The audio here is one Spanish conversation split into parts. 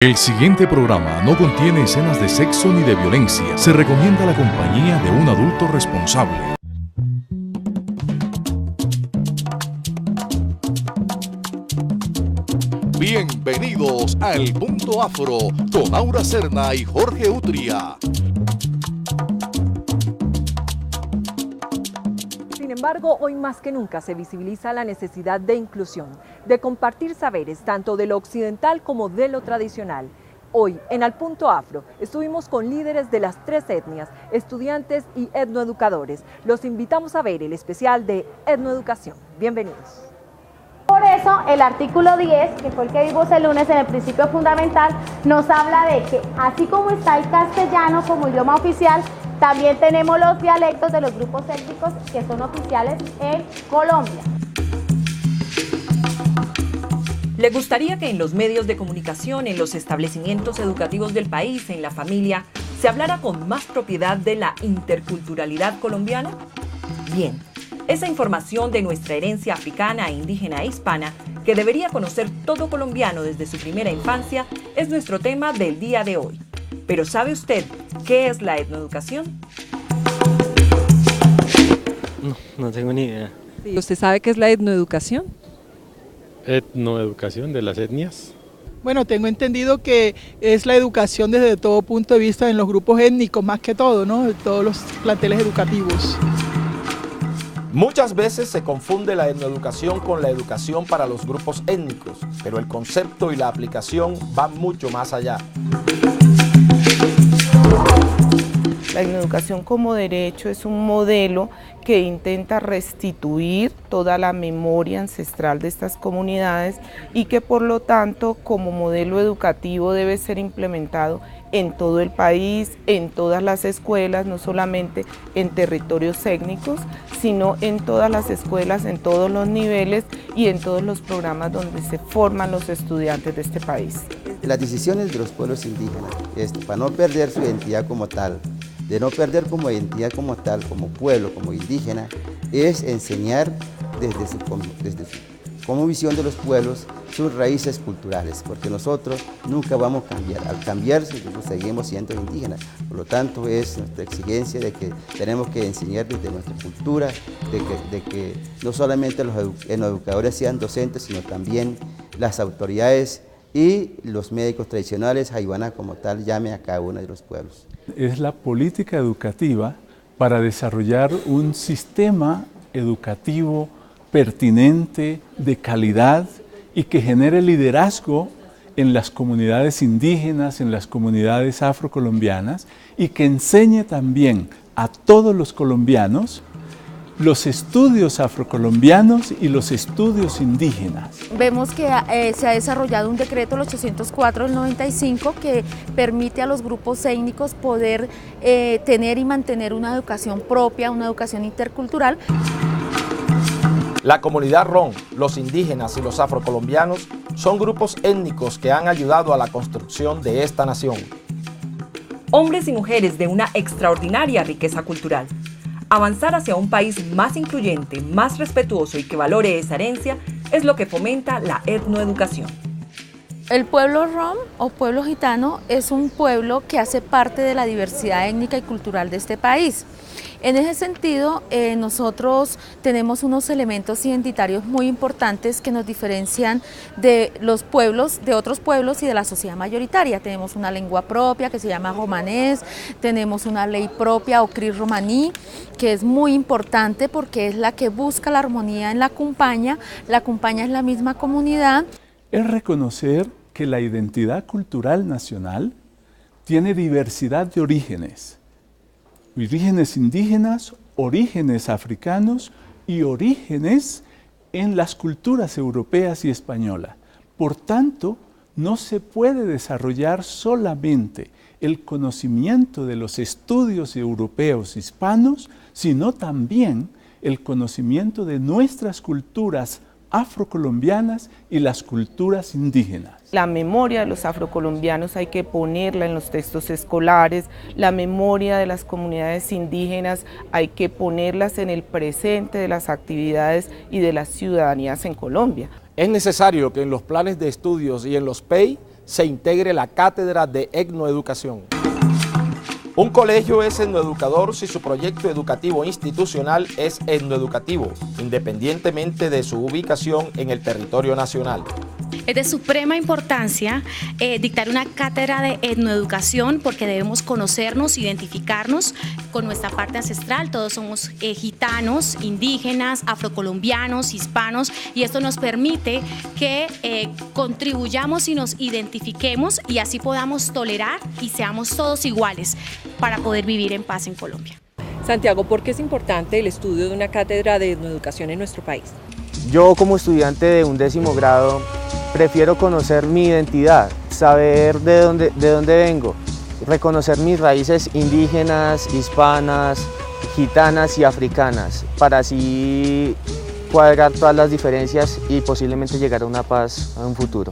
El siguiente programa no contiene escenas de sexo ni de violencia. Se recomienda la compañía de un adulto responsable. Bienvenidos a El Punto Afro con Aura Serna y Jorge Utria. Sin embargo, hoy más que nunca se visibiliza la necesidad de inclusión, de compartir saberes tanto de lo occidental como de lo tradicional. Hoy, en El Punto Afro, estuvimos con líderes de las 3 etnias, estudiantes y etnoeducadores. Los invitamos a ver el especial de etnoeducación. Bienvenidos. Por eso, el artículo 10, que fue el que vimos el lunes en el principio fundamental, nos habla de que así como está el castellano como idioma oficial, también tenemos los dialectos de los grupos étnicos que son oficiales en Colombia. ¿Le gustaría que en los medios de comunicación, en los establecimientos educativos del país, en la familia, se hablara con más propiedad de la interculturalidad colombiana? Bien, esa información de nuestra herencia africana, indígena e hispana, que debería conocer todo colombiano desde su primera infancia, es nuestro tema del día de hoy. Pero ¿sabe usted qué es la etnoeducación? No tengo ni idea. ¿Usted sabe qué es la etnoeducación? Etnoeducación de las etnias. Bueno, tengo entendido que es la educación desde todo punto de vista en los grupos étnicos, más que todo, ¿no? De todos los planteles educativos. Muchas veces se confunde la etnoeducación con la educación para los grupos étnicos, pero el concepto y la aplicación van mucho más allá. La etnoeducación como derecho es un modelo que intenta restituir toda la memoria ancestral de estas comunidades y que por lo tanto como modelo educativo debe ser implementado en todo el país, en todas las escuelas, no solamente en territorios étnicos, sino en todas las escuelas, en todos los niveles y en todos los programas donde se forman los estudiantes de este país. Las decisiones de los pueblos indígenas, para no perder su identidad como tal, de no perder como identidad como tal, como pueblo, como indígena, es enseñar desde como visión de los pueblos sus raíces culturales, porque nosotros nunca vamos a cambiar. Al cambiar, nosotros seguimos siendo indígenas. Por lo tanto, es nuestra exigencia de que tenemos que enseñar desde nuestra cultura, de que no solamente los educadores sean docentes, sino también las autoridades y los médicos tradicionales, Haibana como tal, llame a cada uno de los pueblos. Es la política educativa para desarrollar un sistema educativo pertinente, de calidad y que genere liderazgo en las comunidades indígenas, en las comunidades afrocolombianas y que enseñe también a todos los colombianos los estudios afrocolombianos y los estudios indígenas. Vemos que se ha desarrollado un decreto, el 804 del 95, que permite a los grupos étnicos poder tener y mantener una educación propia, una educación intercultural. La comunidad ron, los indígenas y los afrocolombianos son grupos étnicos que han ayudado a la construcción de esta nación. Hombres y mujeres de una extraordinaria riqueza cultural. Avanzar hacia un país más incluyente, más respetuoso y que valore esa herencia es lo que fomenta la etnoeducación. El pueblo rom o pueblo gitano es un pueblo que hace parte de la diversidad étnica y cultural de este país. En ese sentido, nosotros tenemos unos elementos identitarios muy importantes que nos diferencian de los pueblos, de otros pueblos y de la sociedad mayoritaria. Tenemos una lengua propia que se llama romanés, tenemos una ley propia o cri romaní, que es muy importante porque es la que busca la armonía en la cumpaña. La cumpaña es la misma comunidad. Es reconocer que la identidad cultural nacional tiene diversidad de orígenes indígenas, orígenes africanos y orígenes en las culturas europeas y españolas. Por tanto, no se puede desarrollar solamente el conocimiento de los estudios europeos hispanos, sino también el conocimiento de nuestras culturas afrocolombianas y las culturas indígenas. La memoria de los afrocolombianos hay que ponerla en los textos escolares, la memoria de las comunidades indígenas hay que ponerlas en el presente de las actividades y de las ciudadanías en Colombia. Es necesario que en los planes de estudios y en los PEI se integre la cátedra de etnoeducación. Un colegio es etnoeducador si su proyecto educativo institucional es etnoeducativo, independientemente de su ubicación en el territorio nacional. Es de suprema importancia dictar una cátedra de etnoeducación porque debemos conocernos, identificarnos con nuestra parte ancestral. Todos somos gitanos, indígenas, afrocolombianos, hispanos, y esto nos permite que contribuyamos y nos identifiquemos y así podamos tolerar y seamos todos iguales para poder vivir en paz en Colombia. Santiago, ¿por qué es importante el estudio de una cátedra de etnoeducación en nuestro país? Yo, como estudiante de 11º grado, prefiero conocer mi identidad, saber de dónde vengo, reconocer mis raíces indígenas, hispanas, gitanas y africanas, para así cuadrar todas las diferencias y posiblemente llegar a una paz a un futuro.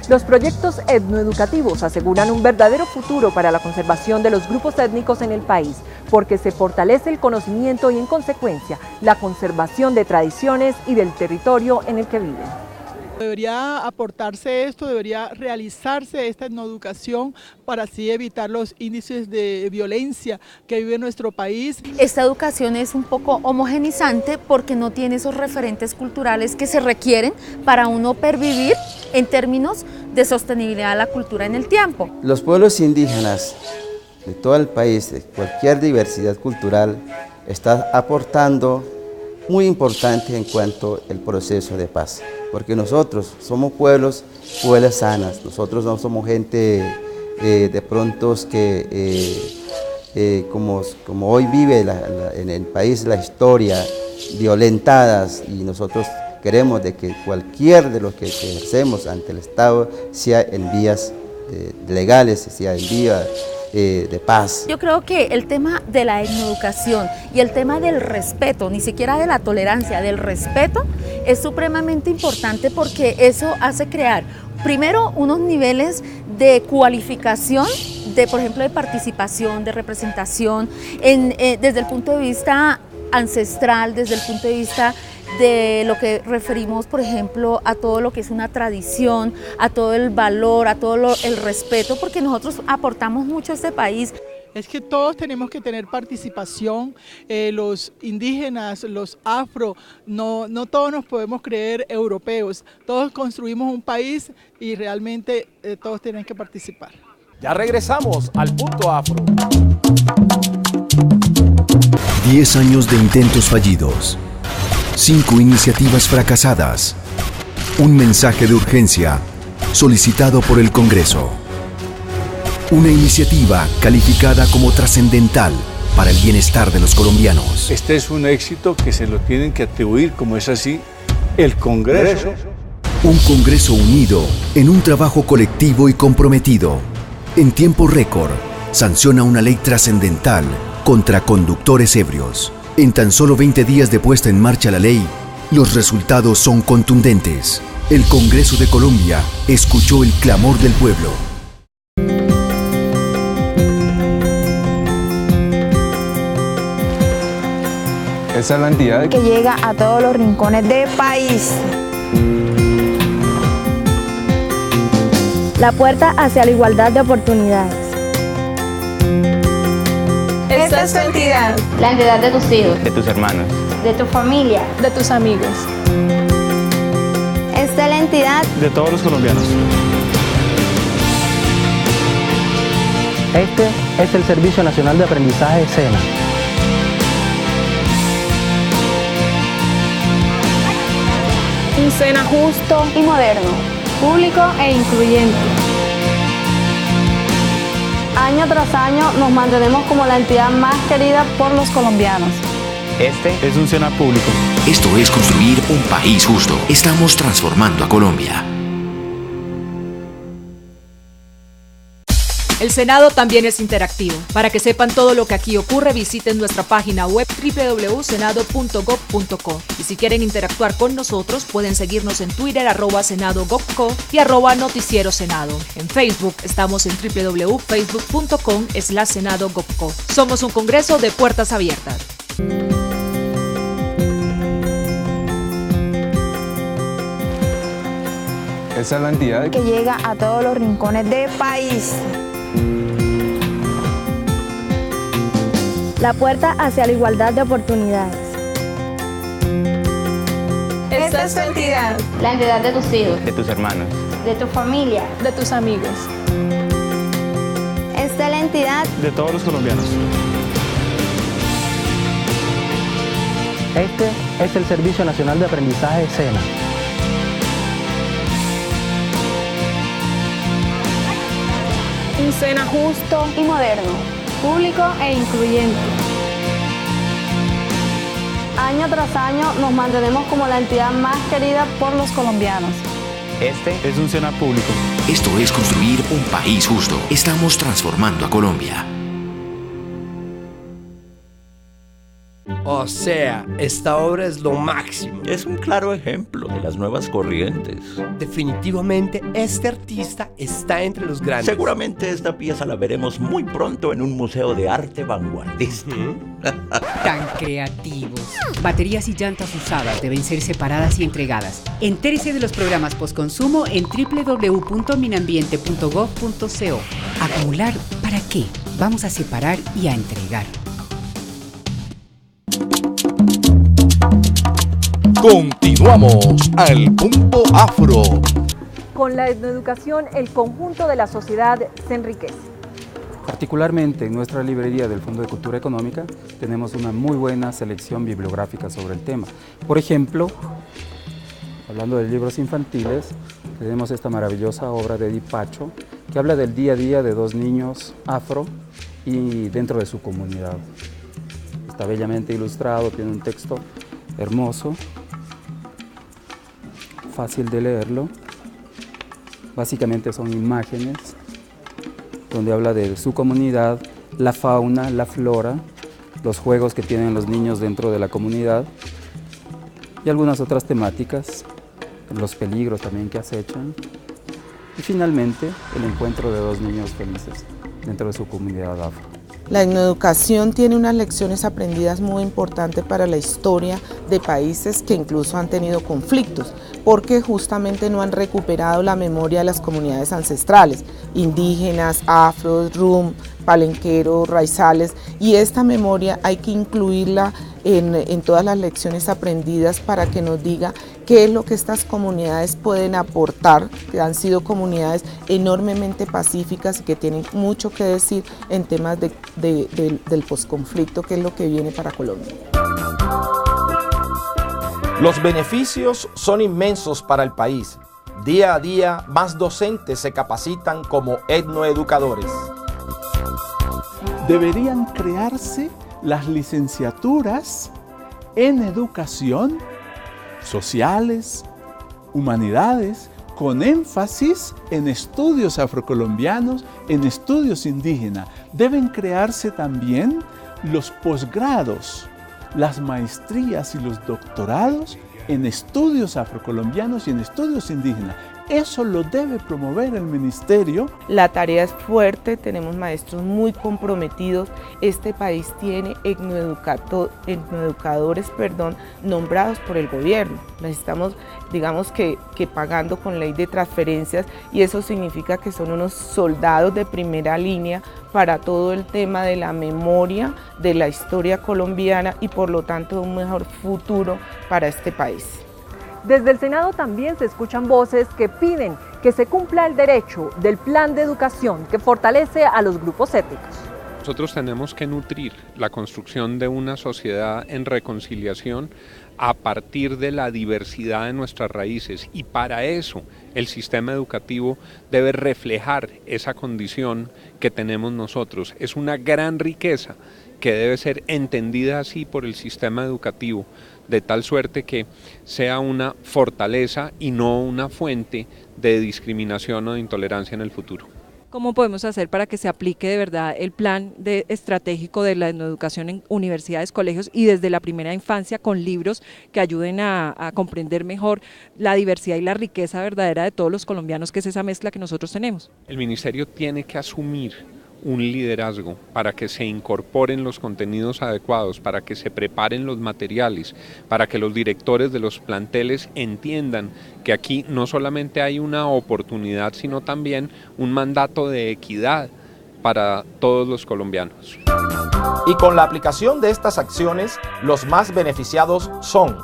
Los proyectos etnoeducativos aseguran un verdadero futuro para la conservación de los grupos étnicos en el país, porque se fortalece el conocimiento y, en consecuencia, la conservación de tradiciones y del territorio en el que viven. Debería aportarse esto, debería realizarse esta etnoeducación para así evitar los índices de violencia que vive nuestro país. Esta educación es un poco homogenizante porque no tiene esos referentes culturales que se requieren para uno pervivir en términos de sostenibilidad de la cultura en el tiempo. Los pueblos indígenas de todo el país, de cualquier diversidad cultural, están aportando muy importante en cuanto al proceso de paz. Porque nosotros somos pueblos sanas, nosotros no somos gente de pronto que como hoy vive en el país la historia, violentadas, y nosotros queremos de que cualquier de lo que ejercemos ante el Estado sea en vías legales, sea en vías de paz. Yo creo que el tema de la etnoeducación y el tema del respeto, ni siquiera de la tolerancia, del respeto, es supremamente importante porque eso hace crear, primero, unos niveles de cualificación, por ejemplo, de participación, de representación, desde el punto de vista ancestral, desde el punto de vista de lo que referimos, por ejemplo, a todo lo que es una tradición, a todo el valor, a todo el respeto, porque nosotros aportamos mucho a este país. Es que todos tenemos que tener participación, los indígenas, los afro, no todos nos podemos creer europeos, todos construimos un país y realmente todos tienen que participar. Ya regresamos al Punto Afro. 10 años de intentos fallidos, 5 iniciativas fracasadas, un mensaje de urgencia solicitado por el Congreso. Una iniciativa calificada como trascendental para el bienestar de los colombianos. Este es un éxito que se lo tienen que atribuir, como es así, el Congreso. Un Congreso unido en un trabajo colectivo y comprometido. En tiempo récord, sanciona una ley trascendental contra conductores ebrios. En tan solo 20 días de puesta en marcha la ley, los resultados son contundentes. El Congreso de Colombia escuchó el clamor del pueblo. Esa es la entidad que llega a todos los rincones del país. La puerta hacia la igualdad de oportunidades. Esta es tu entidad. La entidad de tus hijos. de tus hermanos. De tu familia. De tus amigos. Esta es la entidad de todos los colombianos. Este es el Servicio Nacional de Aprendizaje SENA. un SENA justo y moderno, público e incluyente. Año tras año nos mantenemos como la entidad más querida por los colombianos. Este es un SENA público. Esto es construir un país justo. Estamos transformando a Colombia. El Senado también es interactivo. Para que sepan todo lo que aquí ocurre, visiten nuestra página web www.senado.gov.co. Y si quieren interactuar con nosotros, pueden seguirnos en Twitter @senado.gov.co y @noticiero senado. En Facebook estamos en www.facebook.com/senado.gov.co. Somos un congreso de puertas abiertas. Esa es la entidad que llega a todos los rincones del país. La puerta hacia la igualdad de oportunidades. Esta es tu entidad. La entidad de tus hijos, de tus hermanos, de tu familia, De tus amigos. Esta es la entidad de todos los colombianos. Este es el Servicio Nacional de Aprendizaje SENA. un SENA justo y moderno, público e incluyente. Año tras año nos mantenemos como la entidad más querida por los colombianos. Este es un SENA público. Esto es construir un país justo. Estamos transformando a Colombia. O sea, esta obra es lo máximo. Es un claro ejemplo de las nuevas corrientes. Definitivamente este artista está entre los grandes. Seguramente esta pieza la veremos muy pronto en un museo de arte vanguardista. Tan creativos. Baterías y llantas usadas deben ser separadas y entregadas. Entérese de los programas postconsumo en www.minambiente.gov.co. ¿Acumular para qué? Vamos a separar y a entregar. Continuamos al Punto Afro. Con la etnoeducación, el conjunto de la sociedad se enriquece. Particularmente en nuestra librería del Fondo de Cultura Económica tenemos una muy buena selección bibliográfica sobre el tema. Por ejemplo, hablando de libros infantiles, tenemos esta maravillosa obra de Edith Pacho que habla del día a día de dos niños afro y dentro de su comunidad. Está bellamente ilustrado, tiene un texto hermoso, fácil de leerlo. Básicamente son imágenes donde habla de su comunidad, la fauna, la flora, los juegos que tienen los niños dentro de la comunidad y algunas otras temáticas, los peligros también que acechan y finalmente el encuentro de dos niños felices dentro de su comunidad afro. La etnoeducación tiene unas lecciones aprendidas muy importantes para la historia de países que incluso han tenido conflictos, porque justamente no han recuperado la memoria de las comunidades ancestrales, indígenas, afros, rum, palenqueros, raizales, y esta memoria hay que incluirla en todas las lecciones aprendidas para que nos diga qué es lo que estas comunidades pueden aportar, que han sido comunidades enormemente pacíficas y que tienen mucho que decir en temas del posconflicto, que es lo que viene para Colombia. Los beneficios son inmensos para el país. Día a día, más docentes se capacitan como etnoeducadores. Deberían crearse las licenciaturas en educación, sociales, humanidades, con énfasis en estudios afrocolombianos, en estudios indígenas. Deben crearse también los posgrados, las maestrías y los doctorados en estudios afrocolombianos y en estudios indígenas. Eso lo debe promover el ministerio. La tarea es fuerte, tenemos maestros muy comprometidos. Este país tiene etnoeducadores nombrados por el gobierno. Necesitamos, digamos que pagando con ley de transferencias, y eso significa que son unos soldados de primera línea para todo el tema de la memoria, de la historia colombiana y por lo tanto un mejor futuro para este país. Desde el Senado también se escuchan voces que piden que se cumpla el derecho del plan de educación que fortalece a los grupos étnicos. Nosotros tenemos que nutrir la construcción de una sociedad en reconciliación a partir de la diversidad de nuestras raíces, y para eso el sistema educativo debe reflejar esa condición que tenemos nosotros. Es una gran riqueza que debe ser entendida así por el sistema educativo, de tal suerte que sea una fortaleza y no una fuente de discriminación o de intolerancia en el futuro. ¿Cómo podemos hacer para que se aplique de verdad el plan estratégico de la etnoeducación en universidades, colegios y desde la primera infancia, con libros que ayuden a comprender mejor la diversidad y la riqueza verdadera de todos los colombianos, que es esa mezcla que nosotros tenemos? El ministerio tiene que asumir un liderazgo, para que se incorporen los contenidos adecuados, para que se preparen los materiales, para que los directores de los planteles entiendan que aquí no solamente hay una oportunidad, sino también un mandato de equidad para todos los colombianos. Y con la aplicación de estas acciones, los más beneficiados son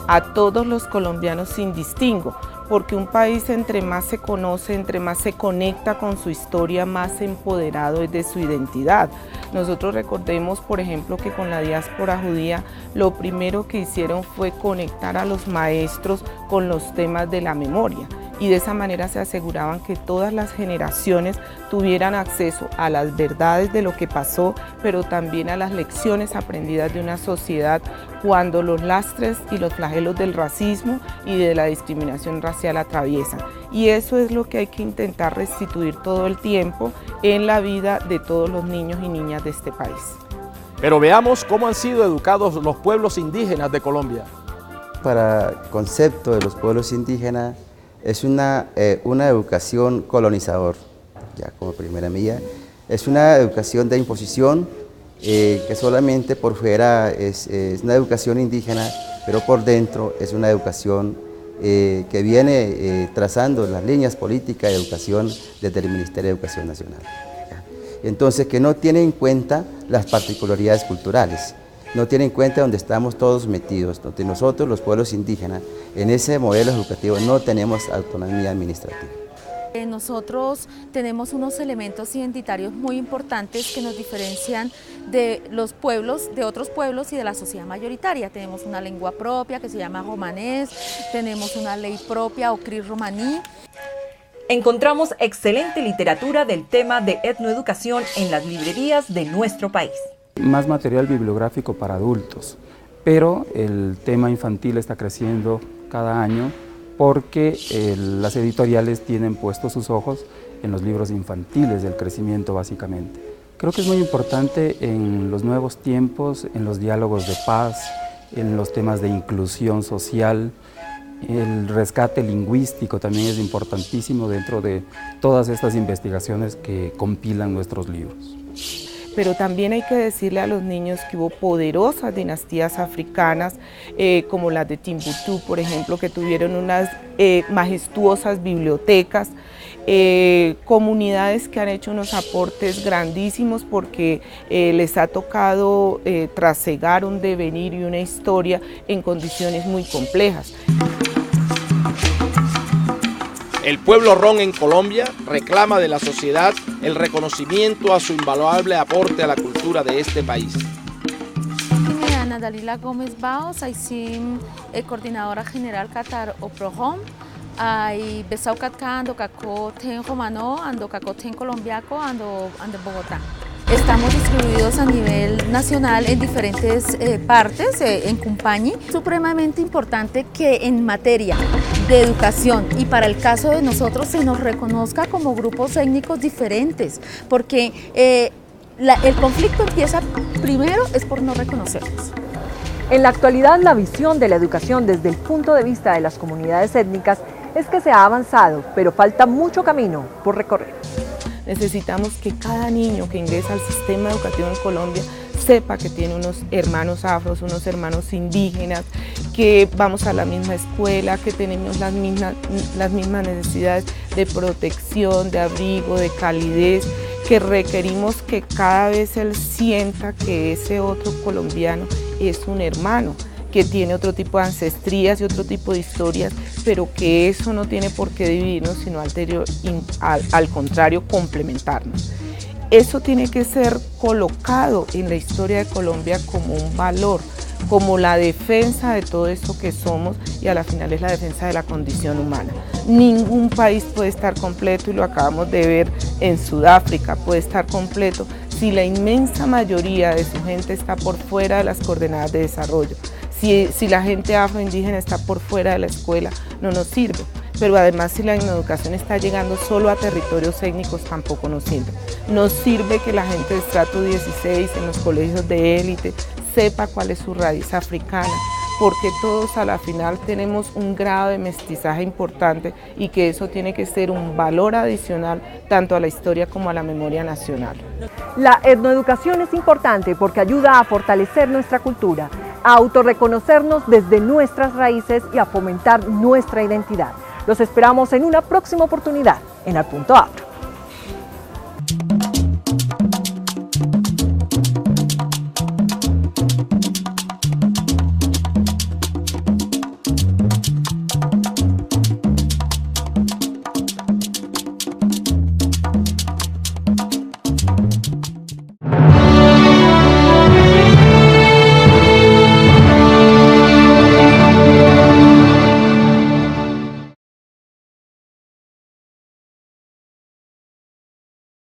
a todos los colombianos sin distingo, porque un país entre más se conoce, entre más se conecta con su historia, más empoderado es de su identidad. Nosotros recordemos, por ejemplo, que con la diáspora judía lo primero que hicieron fue conectar a los maestros con los temas de la memoria, y de esa manera se aseguraban que todas las generaciones tuvieran acceso a las verdades de lo que pasó, pero también a las lecciones aprendidas de una sociedad cuando los lastres y los flagelos del racismo y de la discriminación racial atraviesan. Y eso es lo que hay que intentar restituir todo el tiempo en la vida de todos los niños y niñas de este país. Pero veamos cómo han sido educados los pueblos indígenas de Colombia. Para el concepto de los pueblos indígenas, es una educación colonizador, ya como primera medida. Es una educación de imposición que solamente por fuera es una educación indígena, pero por dentro es una educación que viene trazando las líneas políticas de educación desde el Ministerio de Educación Nacional. Entonces, que no tiene en cuenta las particularidades culturales, no tiene en cuenta donde estamos todos metidos, donde nosotros, los pueblos indígenas, en ese modelo educativo no tenemos autonomía administrativa. Nosotros tenemos unos elementos identitarios muy importantes que nos diferencian de los pueblos, de otros pueblos y de la sociedad mayoritaria. Tenemos una lengua propia que se llama romanés, tenemos una ley propia o cri romaní. Encontramos excelente literatura del tema de etnoeducación en las librerías de nuestro país. Más material bibliográfico para adultos, pero el tema infantil está creciendo cada año porque las editoriales tienen puestos sus ojos en los libros infantiles del crecimiento básicamente. Creo que es muy importante en los nuevos tiempos, en los diálogos de paz, en los temas de inclusión social, el rescate lingüístico también es importantísimo dentro de todas estas investigaciones que compilan nuestros libros. Pero también hay que decirle a los niños que hubo poderosas dinastías africanas, como las de Timbuktu, por ejemplo, que tuvieron unas majestuosas bibliotecas, comunidades que han hecho unos aportes grandísimos porque les ha tocado trasegar un devenir y una historia en condiciones muy complejas. El pueblo ron en Colombia reclama de la sociedad el reconocimiento a su invaluable aporte a la cultura de este país. Ana Dalila Gómez Baos, soy coordinadora general Qatar o Prohom. Hay Besau Catca, ando Caco Ten Romano, ando Caco Ten Colombiaco, ando Bogotá. Estamos distribuidos a nivel nacional en diferentes partes, en Cumpañi. Es supremamente importante que en materia de educación y para el caso de nosotros se nos reconozca como grupos étnicos diferentes, porque el conflicto empieza primero es por no reconocernos. En la actualidad, la visión de la educación desde el punto de vista de las comunidades étnicas es que se ha avanzado, pero falta mucho camino por recorrer. Necesitamos que cada niño que ingresa al sistema educativo en Colombia sepa que tiene unos hermanos afros, unos hermanos indígenas, que vamos a la misma escuela, que tenemos las mismas necesidades de protección, de abrigo, de calidez, que requerimos que cada vez él sienta que ese otro colombiano es un hermano, que tiene otro tipo de ancestrías y otro tipo de historias, pero que eso no tiene por qué dividirnos, sino al contrario, complementarnos. Eso tiene que ser colocado en la historia de Colombia como un valor, como la defensa de todo esto que somos y a la final es la defensa de la condición humana. Ningún país puede estar completo, y lo acabamos de ver en Sudáfrica, puede estar completo si la inmensa mayoría de su gente está por fuera de las coordenadas de desarrollo. Si la gente afroindígena está por fuera de la escuela, no nos sirve. Pero además, si la educación está llegando solo a territorios étnicos, tampoco nos sirve. Nos sirve que la gente de estrato 16 en los colegios de élite sepa cuál es su raíz africana, porque todos a la final tenemos un grado de mestizaje importante y que eso tiene que ser un valor adicional tanto a la historia como a la memoria nacional. La etnoeducación es importante porque ayuda a fortalecer nuestra cultura, a autorreconocernos desde nuestras raíces y a fomentar nuestra identidad. Los esperamos en una próxima oportunidad en Al Punto Afro.